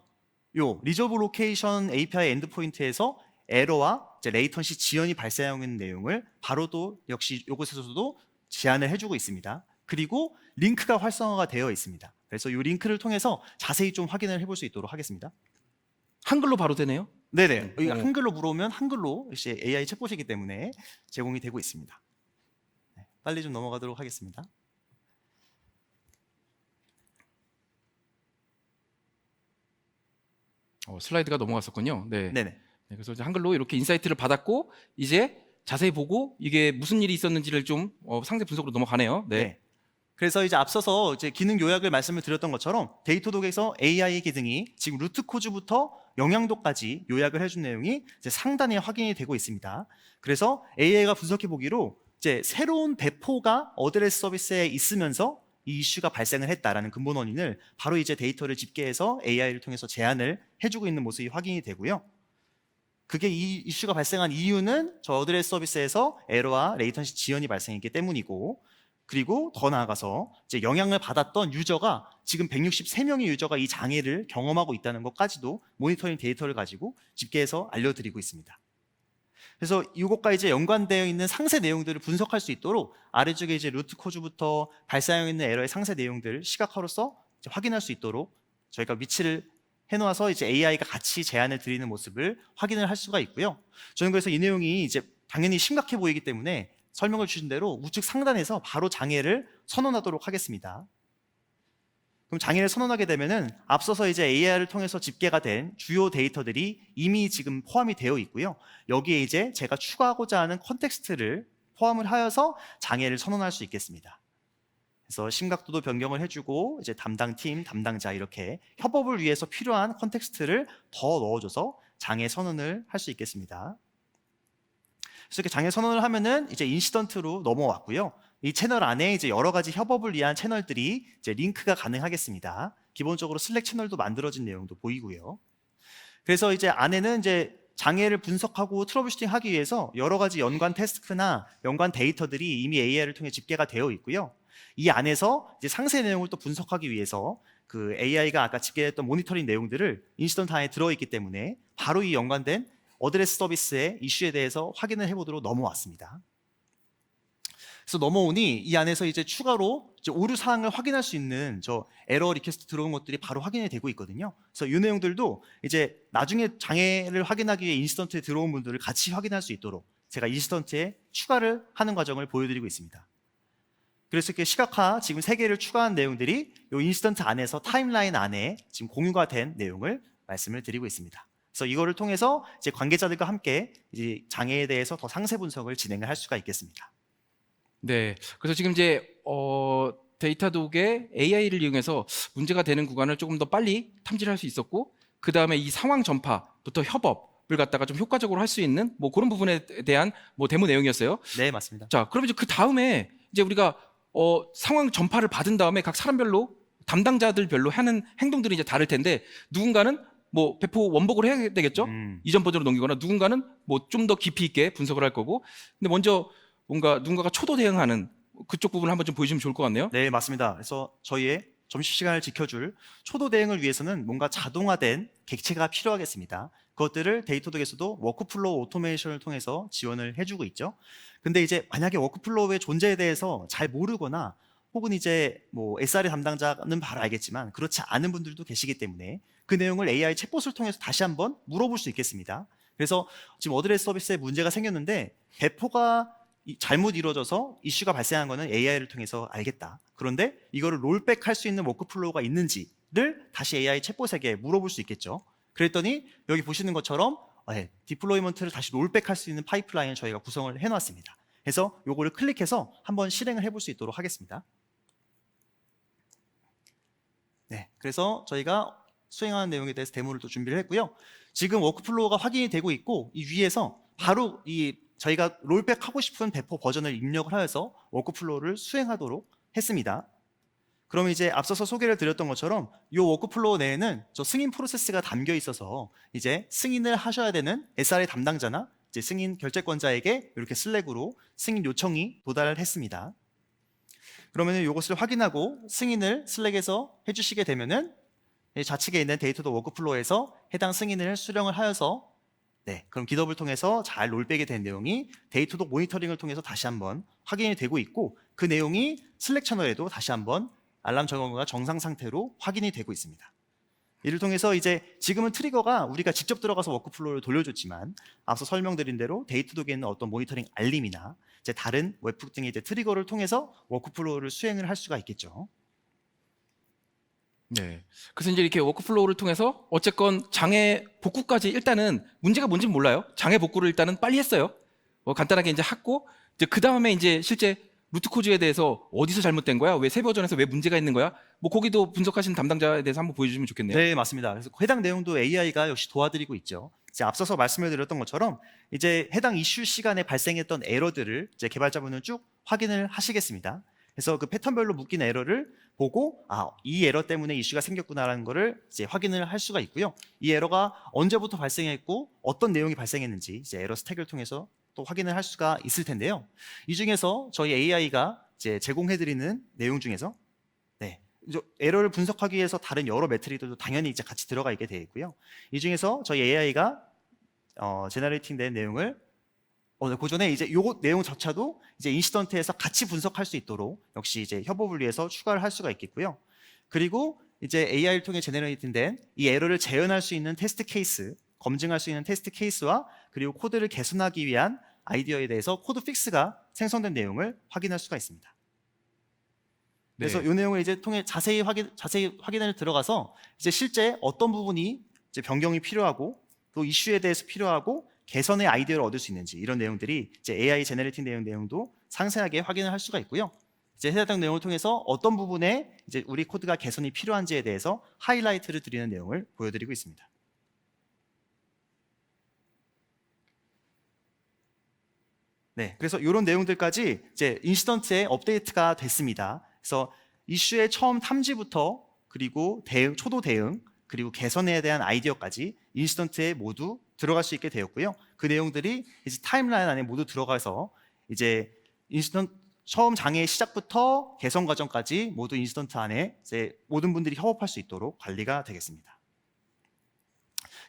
요 리저브 로케이션 API 엔드포인트에서 에러와 이제 레이턴시 지연이 발생하고 있는 내용을 바로 또 역시 이곳에서도 제안을 해주고 있습니다. 그리고 링크가 활성화가 되어 있습니다. 그래서 이 링크를 통해서 자세히 좀 확인을 해볼 수 있도록 하겠습니다. 한글로 바로 되네요? 네네. 여기 한글로 물어오면 한글로 역시 AI 챗봇이기 때문에 제공이 되고 있습니다. 네, 빨리 좀 넘어가도록 하겠습니다. 슬라이드가 넘어갔었군요. 네. 네네. 네, 그래서 이제 한글로 이렇게 인사이트를 받았고 이제 자세히 보고 이게 무슨 일이 있었는지를 좀 상세 분석으로 넘어가네요. 네. 네. 그래서 이제 앞서서 이제 기능 요약을 말씀을 드렸던 것처럼 데이터독에서 AI 기능이 지금 루트 코즈부터 영향도까지 요약을 해준 내용이 이제 상단에 확인이 되고 있습니다. 그래서 AI가 분석해 보기로 이제 새로운 배포가 어드레스 서비스에 있으면서 이 이슈가 발생을 했다라는 근본 원인을 바로 이제 데이터를 집계해서 AI를 통해서 제안을 해주고 있는 모습이 확인이 되고요. 그게 이 이슈가 발생한 이유는 저 어드레스 서비스에서 에러와 레이턴시 지연이 발생했기 때문이고, 그리고 더 나아가서 이제 영향을 받았던 유저가 지금 163명의 유저가 이 장애를 경험하고 있다는 것까지도 모니터링 데이터를 가지고 집계해서 알려드리고 있습니다. 그래서 이것과 이제 연관되어 있는 상세 내용들을 분석할 수 있도록 아래쪽에 이제 루트 코즈부터 발생하고 있는 에러의 상세 내용들을 시각화로서 이제 확인할 수 있도록 저희가 위치를 해놓아서 이제 AI가 같이 제안을 드리는 모습을 확인을 할 수가 있고요. 저는 그래서 이 내용이 이제 당연히 심각해 보이기 때문에 설명을 주신 대로 우측 상단에서 바로 장애를 선언하도록 하겠습니다. 그럼 장애를 선언하게 되면은 앞서서 이제 AI를 통해서 집계가 된 주요 데이터들이 이미 지금 포함이 되어 있고요. 여기에 이제 제가 추가하고자 하는 컨텍스트를 포함을 하여서 장애를 선언할 수 있겠습니다. 그래서 심각도도 변경을 해주고 이제 담당 팀, 담당자 이렇게 협업을 위해서 필요한 컨텍스트를 더 넣어줘서 장애 선언을 할 수 있겠습니다. 그래서 이렇게 장애 선언을 하면은 이제 인시던트로 넘어왔고요. 이 채널 안에 이제 여러 가지 협업을 위한 채널들이 이제 링크가 가능하겠습니다. 기본적으로 슬랙 채널도 만들어진 내용도 보이고요. 그래서 이제 안에는 이제 장애를 분석하고 트러블 슈팅하기 위해서 여러 가지 연관 태스크나 연관 데이터들이 이미 AI를 통해 집계가 되어 있고요. 이 안에서 이제 상세 내용을 또 분석하기 위해서 그 AI가 아까 집계했던 모니터링 내용들을 인시던트 안에 들어있기 때문에 바로 이 연관된 어드레스 서비스의 이슈에 대해서 확인을 해보도록 넘어왔습니다. 그래서 넘어오니 이 안에서 이제 추가로 이제 오류 사항을 확인할 수 있는 저 에러 리퀘스트 들어온 것들이 바로 확인이 되고 있거든요. 그래서 이 내용들도 이제 나중에 장애를 확인하기 위해 인시던트에 들어온 분들을 같이 확인할 수 있도록 제가 인시던트에 추가를 하는 과정을 보여드리고 있습니다. 그래서 이렇게 시각화 지금 3개를 추가한 내용들이 이 인시던트 안에서 타임라인 안에 지금 공유가 된 내용을 말씀을 드리고 있습니다. 그래서 이거를 통해서 이제 관계자들과 함께 이제 장애에 대해서 더 상세 분석을 진행을 할 수가 있겠습니다. 네. 그래서 지금 이제 데이터독의 AI를 이용해서 문제가 되는 구간을 조금 더 빨리 탐지를 할 수 있었고, 그 다음에 이 상황 전파부터 협업을 갖다가 좀 효과적으로 할 수 있는 뭐 그런 부분에 대한 뭐 데모 내용이었어요. 네, 맞습니다. 자, 그럼 이제 그 다음에 이제 우리가 상황 전파를 받은 다음에 각 사람별로 담당자들별로 하는 행동들이 이제 다를 텐데, 누군가는 뭐 배포 원복을 해야 되겠죠. 이전 버전으로 넘기거나, 누군가는 뭐 좀 더 깊이 있게 분석을 할 거고. 근데 먼저 뭔가 누군가가 초도 대응하는 그쪽 부분을 한번 좀 보여주면 좋을 것 같네요. 네, 맞습니다. 그래서 저희의 점심시간을 지켜줄 초도 대응을 위해서는 뭔가 자동화된 객체가 필요하겠습니다. 그것들을 데이터독에서도 워크플로우 오토메이션을 통해서 지원을 해주고 있죠. 근데 이제 만약에 워크플로우의 존재에 대해서 잘 모르거나 혹은 이제 뭐 SRE 담당자는 바로 알겠지만 그렇지 않은 분들도 계시기 때문에 그 내용을 AI 챗봇을 통해서 다시 한번 물어볼 수 있겠습니다. 그래서 지금 어드레스 서비스에 문제가 생겼는데 배포가 잘못 이루어져서 이슈가 발생한 거는 AI를 통해서 알겠다. 그런데 이거를 롤백 할 수 있는 워크플로우가 있는지를 다시 AI 챗봇에게 물어볼 수 있겠죠. 그랬더니 여기 보시는 것처럼 디플로이먼트를 다시 롤백 할 수 있는 파이프라인을 저희가 구성을 해놨습니다. 그래서 요거를 클릭해서 한번 실행을 해볼 수 있도록 하겠습니다. 네, 그래서 저희가 수행하는 내용에 대해서 데모를 또 준비를 했고요. 지금 워크플로우가 확인이 되고 있고 이 위에서 바로 저희가 롤백하고 싶은 배포 버전을 입력을 하여서 워크플로우를 수행하도록 했습니다. 그럼 이제 앞서서 소개를 드렸던 것처럼 이 워크플로우 내에는 저 승인 프로세스가 담겨 있어서 이제 승인을 하셔야 되는 SRE 담당자나 이제 승인 결재권자에게 이렇게 슬랙으로 승인 요청이 도달을 했습니다. 그러면 이것을 확인하고 승인을 슬랙에서 해주시게 되면은 좌측에 있는 데이터도 워크플로우에서 해당 승인을 수령을 하여서 그럼 기덥을 통해서 잘 롤백이 된 내용이 데이터독 모니터링을 통해서 다시 한번 확인이 되고 있고 그 내용이 슬랙 채널에도 다시 한번 알람 점검과 정상 상태로 확인이 되고 있습니다. 이를 통해서 이제 지금은 트리거가 우리가 직접 들어가서 워크플로우를 돌려줬지만 앞서 설명드린 대로 데이터독에 있는 어떤 모니터링 알림이나 이제 다른 웹북 등의 이제 트리거를 통해서 워크플로우를 수행을 할 수가 있겠죠. 네. 그래서 이제 이렇게 워크플로우를 통해서 어쨌건 장애 복구까지 일단은 문제가 뭔지 몰라요. 장애 복구를 일단은 빨리 했어요. 간단하게 이제 했고, 이제 그 다음에 이제 실제 루트 코즈에 대해서 어디서 잘못된 거야? 왜 새 버전에서 왜 문제가 있는 거야? 뭐 거기도 분석하신 담당자에 대해서 한번 보여주시면 좋겠네요. 네, 맞습니다. 그래서 해당 내용도 AI가 역시 도와드리고 있죠. 이제 앞서서 말씀을 드렸던 것처럼 이제 해당 이슈 시간에 발생했던 에러들을 이제 개발자분은 쭉 확인을 하시겠습니다. 그래서 그 패턴별로 묶인 에러를 보고 이 에러 때문에 이슈가 생겼구나라는 거를 이제 확인을 할 수가 있고요. 이 에러가 언제부터 발생했고 어떤 내용이 발생했는지 이제 에러 스택을 통해서 또 확인을 할 수가 있을 텐데요. 이 중에서 저희 AI가 이제 제공해드리는 내용 중에서 에러를 분석하기 위해서 다른 여러 매트릭들도 당연히 이제 같이 들어가 있게 되어 있고요. 이 중에서 저희 AI가 제너레이팅 된 내용을 그 전에 이제 요 내용조차도 이제 인시던트에서 같이 분석할 수 있도록 역시 이제 협업을 위해서 추가를 할 수가 있겠고요. 그리고 이제 AI를 통해 제너레이팅 된 이 에러를 재현할 수 있는 테스트 케이스, 검증할 수 있는 테스트 케이스와 그리고 코드를 개선하기 위한 아이디어에 대해서 코드 픽스가 생성된 내용을 확인할 수가 있습니다. 그래서 이 내용을 이제 통해 자세히 확인을 들어가서 이제 실제 어떤 부분이 이제 변경이 필요하고 또 이슈에 대해서 필요하고 개선의 아이디어를 얻을 수 있는지 이런 내용들이 이제 AI 제너레이팅 내용도 상세하게 확인을 할 수가 있고요. 이제 해당 내용을 통해서 어떤 부분에 이제 우리 코드가 개선이 필요한지에 대해서 하이라이트를 드리는 내용을 보여드리고 있습니다. 네, 그래서 이런 내용들까지 이제 인시던트에 업데이트가 됐습니다. 그래서 이슈의 처음 탐지부터 그리고 초도 대응 그리고 개선에 대한 아이디어까지 인시던트에 모두 들어갈 수 있게 되었고요. 그 내용들이 이제 타임라인 안에 모두 들어가서 이제 인시던트 처음 장애의 시작부터 개선 과정까지 모두 인시던트 안에 이제 모든 분들이 협업할 수 있도록 관리가 되겠습니다.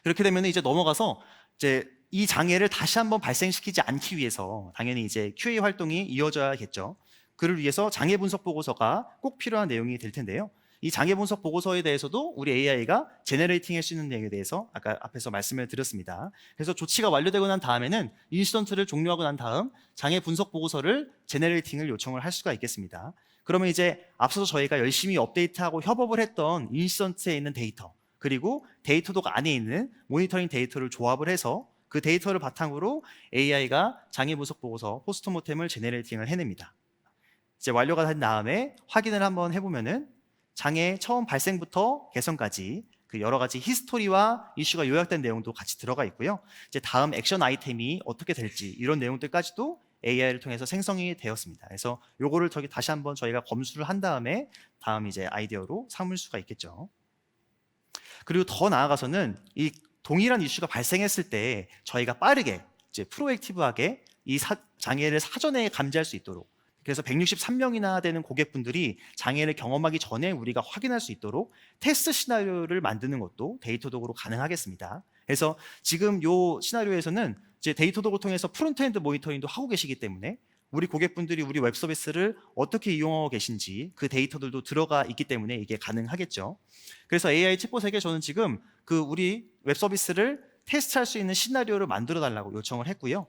그렇게 되면 이제 넘어가서 이제 이 장애를 다시 한번 발생시키지 않기 위해서 당연히 이제 QA 활동이 이어져야겠죠. 그를 위해서 장애 분석 보고서가 꼭 필요한 내용이 될 텐데요. 이 장애 분석 보고서에 대해서도 우리 AI가 제너레이팅 할 수 있는 내용에 대해서 아까 앞에서 말씀을 드렸습니다. 그래서 조치가 완료되고 난 다음에는 인시던트를 종료하고 난 다음 장애 분석 보고서를 제너레이팅을 요청을 할 수가 있겠습니다. 그러면 이제 앞서서 저희가 열심히 업데이트하고 협업을 했던 인시던트에 있는 데이터, 그리고 데이터독 안에 있는 모니터링 데이터를 조합을 해서 그 데이터를 바탕으로 AI가 장애 분석 보고서 포스트모템을 제네레이팅을 해냅니다. 이제 완료가 된 다음에 확인을 한번 해보면은 장애 처음 발생부터 개선까지 그 여러 가지 히스토리와 이슈가 요약된 내용도 같이 들어가 있고요. 이제 다음 액션 아이템이 어떻게 될지 이런 내용들까지도 AI를 통해서 생성이 되었습니다. 그래서 요거를 다시 한번 저희가 검수를 한 다음에 다음 이제 아이디어로 삼을 수가 있겠죠. 그리고 더 나아가서는 이 동일한 이슈가 발생했을 때 저희가 빠르게 이제 프로액티브하게 이 장애를 사전에 감지할 수 있도록, 그래서 163명이나 되는 고객분들이 장애를 경험하기 전에 우리가 확인할 수 있도록 테스트 시나리오를 만드는 것도 데이터독으로 가능하겠습니다. 그래서 지금 요 시나리오에서는 이제 데이터독을 통해서 프론트엔드 모니터링도 하고 계시기 때문에 우리 고객분들이 우리 웹 서비스를 어떻게 이용하고 계신지 그 데이터들도 들어가 있기 때문에 이게 가능하겠죠. 그래서 AI 챗봇에게 저는 지금 그 우리 웹 서비스를 테스트할 수 있는 시나리오를 만들어 달라고 요청을 했고요.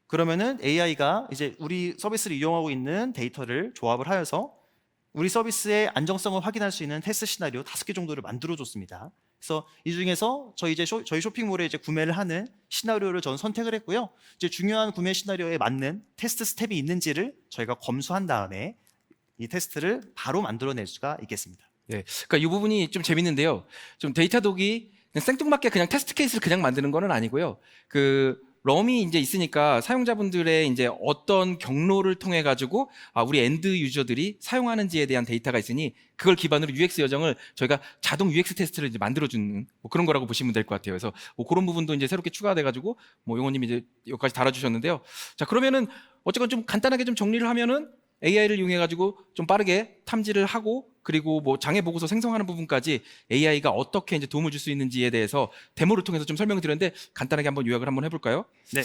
그러면은 AI가 이제 우리 서비스를 이용하고 있는 데이터를 조합을 하여서 우리 서비스의 안정성을 확인할 수 있는 테스트 시나리오 5개 정도를 만들어 줬습니다. 그래서 이 중에서 저희 쇼핑몰에 이제 구매를 하는 시나리오를 저는 선택을 했고요. 이제 중요한 구매 시나리오에 맞는 테스트 스텝이 있는지를 저희가 검수한 다음에 이 테스트를 바로 만들어낼 수가 있겠습니다. 네, 그러니까 이 부분이 좀 재밌는데요. 좀 데이터독이 그냥 생뚱맞게 그냥 테스트 케이스를 그냥 만드는 거는 아니고요. 그 럼이 이제 있으니까 사용자분들의 이제 어떤 경로를 통해 가지고 우리 엔드 유저들이 사용하는지에 대한 데이터가 있으니 그걸 기반으로 UX 여정을 저희가 자동 UX 테스트를 이제 만들어주는 뭐 그런 거라고 보시면 될 것 같아요. 그래서 뭐 그런 부분도 이제 새롭게 추가돼 가지고 뭐 용호님이 이제 여기까지 달아주셨는데요. 자, 그러면은 어쨌건 좀 간단하게 좀 정리를 하면은 AI를 이용해 가지고 좀 빠르게 탐지를 하고 그리고 뭐 장애 보고서 생성하는 부분까지 AI가 어떻게 이제 도움을 줄 수 있는지에 대해서 데모를 통해서 좀 설명을 드렸는데 간단하게 한번 요약을 한번 해볼까요? 네.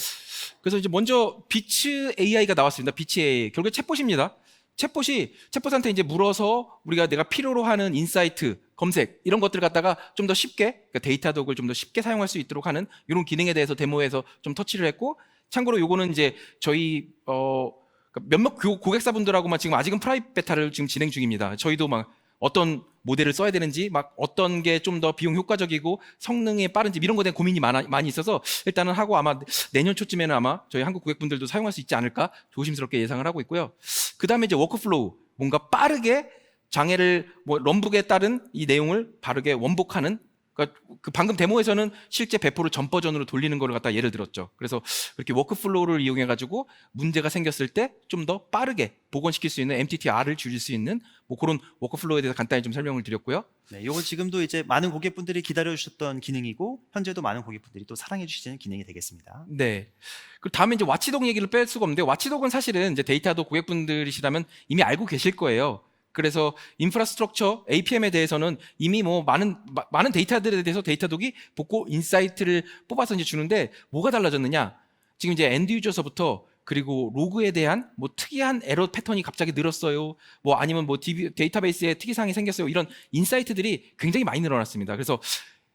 그래서 이제 먼저 비츠 AI가 나왔습니다. 비츠 AI 결국에 챗봇입니다. 챗봇한테 이제 물어서 우리가 내가 필요로 하는 인사이트, 검색 이런 것들을 갖다가 좀 더 쉽게 그러니까 데이터독을 좀 더 쉽게 사용할 수 있도록 하는 이런 기능에 대해서 데모에서 좀 터치를 했고 참고로 요거는 이제 저희 몇몇 고객사분들하고만 지금 아직은 프라이빗 베타를 지금 진행 중입니다. 저희도 막 어떤 모델을 써야 되는지 막 어떤 게 좀 더 비용 효과적이고 성능이 빠른지 이런 거에 대한 고민이 많이 있어서 일단은 하고 아마 내년 초쯤에는 아마 저희 한국 고객분들도 사용할 수 있지 않을까 조심스럽게 예상을 하고 있고요. 그 다음에 이제 워크플로우 뭔가 빠르게 장애를 뭐 럼북에 따른 이 내용을 바르게 원복하는 그러니까 그 방금 데모에서는 실제 배포를 전 버전으로 돌리는 거를 갖다 예를 들었죠. 그래서 이렇게 워크플로우를 이용해 가지고 문제가 생겼을 때 좀 더 빠르게 복원시킬 수 있는 MTTR을 줄일 수 있는 뭐 그런 워크플로우에 대해서 간단히 좀 설명을 드렸고요. 네, 이건 지금도 이제 많은 고객분들이 기다려 주셨던 기능이고 현재도 많은 고객분들이 또 사랑해 주시는 기능이 되겠습니다. 네. 그 다음에 이제 와치독 얘기를 뺄 수가 없는데 와치독은 사실은 이제 데이터도 고객분들이시라면 이미 알고 계실 거예요. 그래서 인프라스트럭처 APM에 대해서는 이미 뭐 많은 데이터들에 대해서 데이터독이 복고 인사이트를 뽑아서 이제 주는데 뭐가 달라졌느냐? 지금 이제 엔드 유저서부터 그리고 로그에 대한 뭐 특이한 에러 패턴이 갑자기 늘었어요. 뭐 아니면 뭐 데이터베이스에 특이사항이 생겼어요. 이런 인사이트들이 굉장히 많이 늘어났습니다. 그래서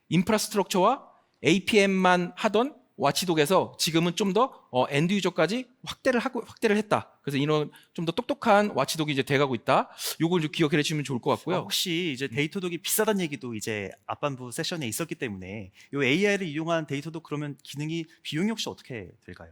인프라스트럭처와 APM만 하던 와치독에서 지금은 좀 더 엔드 유저까지 확대를 했다. 그래서 이런 좀 더 똑똑한 와치독이 이제 돼가고 있다. 요걸 좀 기억해 주시면 좋을 것 같고요. 혹시 이제 데이터독이 비싸다는 얘기도 이제 앞반부 세션에 있었기 때문에 이 AI를 이용한 데이터독 그러면 기능이 비용이 혹시 어떻게 될까요?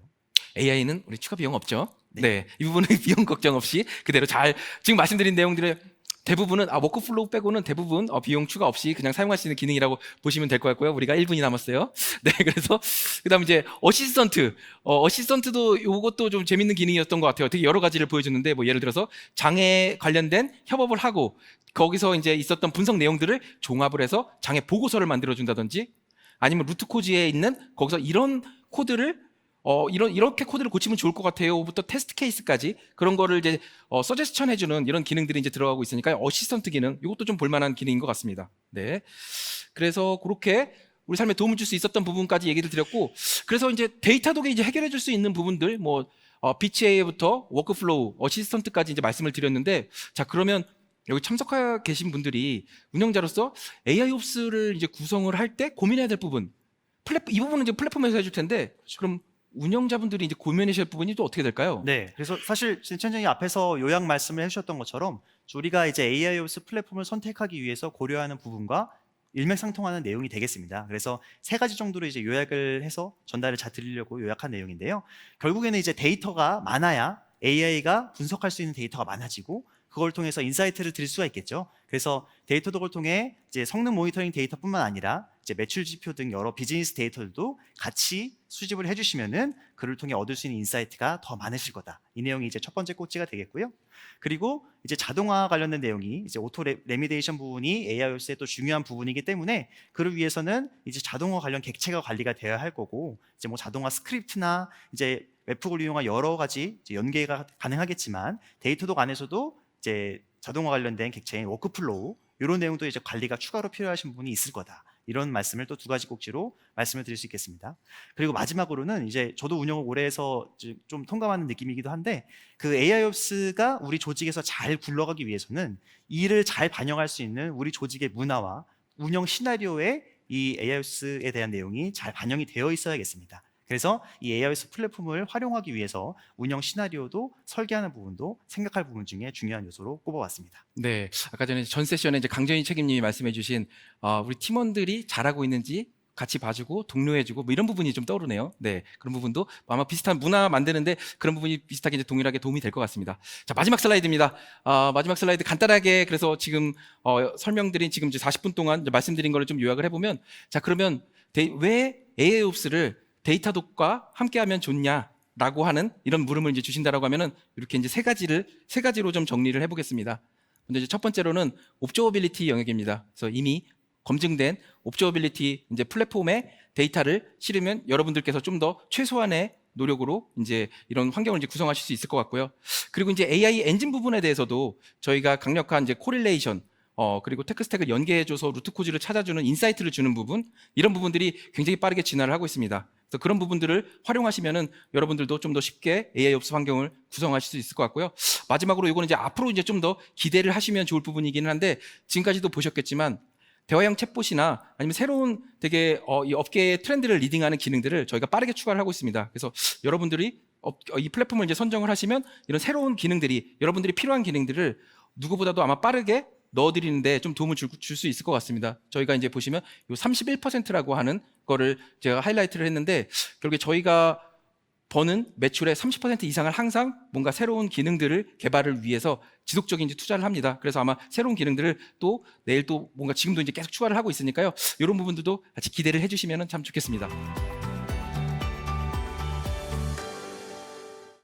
AI는 우리 추가 비용 없죠. 네. 네, 이 부분은 비용 걱정 없이 그대로 잘 지금 말씀드린 내용들을 대부분은 워크플로우 빼고는 대부분 비용 추가 없이 그냥 사용할 수 있는 기능이라고 보시면 될 것 같고요. 우리가 1분이 남았어요. 네, 그래서 그다음 이제 어시스턴트도 이것도 좀 재밌는 기능이었던 것 같아요. 되게 여러 가지를 보여줬는데 뭐 예를 들어서 장애 관련된 협업을 하고 거기서 이제 있었던 분석 내용들을 종합을 해서 장애 보고서를 만들어 준다든지 아니면 루트 코즈에 있는 거기서 이런 코드를 이렇게 코드를 고치면 좋을 것 같아요.부터 테스트 케이스까지 그런 거를 이제 서제스천 해주는 이런 기능들이 이제 들어가고 있으니까 어시스턴트 기능 이것도 좀 볼만한 기능인 것 같습니다. 네, 그래서 그렇게 우리 삶에 도움을 줄 수 있었던 부분까지 얘기를 드렸고 그래서 이제 데이터독에 이제 해결해 줄 수 있는 부분들 뭐 BCA부터 워크플로우, 어시스턴트까지 이제 말씀을 드렸는데 자 그러면 여기 참석하 계신 분들이 운영자로서 AI옵스를 이제 구성을 할 때 고민해야 될 부분 이 부분은 이제 플랫폼에서 해줄 텐데 그럼 운영자분들이 이제 고민하실 부분이 또 어떻게 될까요? 네, 그래서 사실 진천장이 앞에서 요약 말씀을 해주셨던 것처럼 우리가 이제 AIOS 플랫폼을 선택하기 위해서 고려하는 부분과 일맥상통하는 내용이 되겠습니다. 그래서 세 가지 정도로 이제 요약을 해서 전달을 잘 드리려고 요약한 내용인데요. 결국에는 이제 데이터가 많아야 AI가 분석할 수 있는 데이터가 많아지고 그걸 통해서 인사이트를 드릴 수가 있겠죠. 그래서 데이터 독을 통해 이제 성능 모니터링 데이터뿐만 아니라 이제 매출 지표 등 여러 비즈니스 데이터들도 같이 수집을 해주시면은 그를 통해 얻을 수 있는 인사이트가 더 많으실 거다. 이 내용이 이제 첫 번째 꼭지가 되겠고요. 그리고 이제 자동화 관련된 내용이 이제 오토 레미데이션 부분이 AIOS의 또 중요한 부분이기 때문에 그를 위해서는 이제 자동화 관련 객체가 관리가 되어야 할 거고 이제 뭐 자동화 스크립트나 이제 웹북을 이용한 여러 가지 이제 연계가 가능하겠지만 데이터독 안에서도 이제 자동화 관련된 객체인 워크플로우 이런 내용도 이제 관리가 추가로 필요하신 부분이 있을 거다. 이런 말씀을 또 두 가지 꼭지로 말씀을 드릴 수 있겠습니다. 그리고 마지막으로는 이제 저도 운영을 오래 해서 좀 통감하는 느낌이기도 한데 그 AIOPS가 우리 조직에서 잘 굴러가기 위해서는 이를 잘 반영할 수 있는 우리 조직의 문화와 운영 시나리오에 이 AIOPS에 대한 내용이 잘 반영이 되어 있어야겠습니다. 그래서 이 AIOS 플랫폼을 활용하기 위해서 운영 시나리오도 설계하는 부분도 생각할 부분 중에 중요한 요소로 꼽아왔습니다. 네, 아까 전에 전 세션에 이제 강정희 책임님이 말씀해주신 우리 팀원들이 잘하고 있는지 같이 봐주고 독려해주고 뭐 이런 부분이 좀 떠오르네요. 네, 그런 부분도 아마 비슷한 문화 만드는데 그런 부분이 비슷하게 이제 동일하게 도움이 될 것 같습니다. 자, 마지막 슬라이드입니다. 마지막 슬라이드 간단하게 그래서 지금 설명드린 지금 이제 40분 동안 이제 말씀드린 거를 좀 요약을 해보면 자, 그러면 왜 AIOPS를 데이터독과 함께하면 좋냐라고 하는 이런 물음을 이제 주신다라고 하면은 이렇게 이제 세 가지로 좀 정리를 해보겠습니다. 먼저 이제 첫 번째로는 옵저어빌리티 영역입니다. 그래서 이미 검증된 옵저어빌리티 이제 플랫폼에 데이터를 실으면 여러분들께서 좀 더 최소한의 노력으로 이제 이런 환경을 이제 구성하실 수 있을 것 같고요. 그리고 이제 AI 엔진 부분에 대해서도 저희가 강력한 이제 코릴레이션 그리고 테크스택을 연계해줘서 루트 코즈를 찾아주는 인사이트를 주는 부분 이런 부분들이 굉장히 빠르게 진화를 하고 있습니다. 그래서 그런 부분들을 활용하시면은 여러분들도 좀 더 쉽게 AIOps 환경을 구성하실 수 있을 것 같고요. 마지막으로 이거는 이제 앞으로 이제 좀 더 기대를 하시면 좋을 부분이기는 한데 지금까지도 보셨겠지만 대화형 챗봇이나 아니면 새로운 되게 이 업계의 트렌드를 리딩하는 기능들을 저희가 빠르게 추가를 하고 있습니다. 그래서 여러분들이 이 플랫폼을 이제 선정을 하시면 이런 새로운 기능들이 여러분들이 필요한 기능들을 누구보다도 아마 빠르게 넣어드리는데 좀 도움을 줄 수 있을 것 같습니다. 저희가 이제 보시면 요 31%라고 하는 거를 제가 하이라이트를 했는데 결국에 저희가 버는 매출의 30% 이상을 항상 뭔가 새로운 기능들을 개발을 위해서 지속적인 이제 투자를 합니다. 그래서 아마 새로운 기능들을 또 내일 또 뭔가 지금도 이제 계속 추가를 하고 있으니까요. 이런 부분들도 같이 기대를 해주시면 참 좋겠습니다.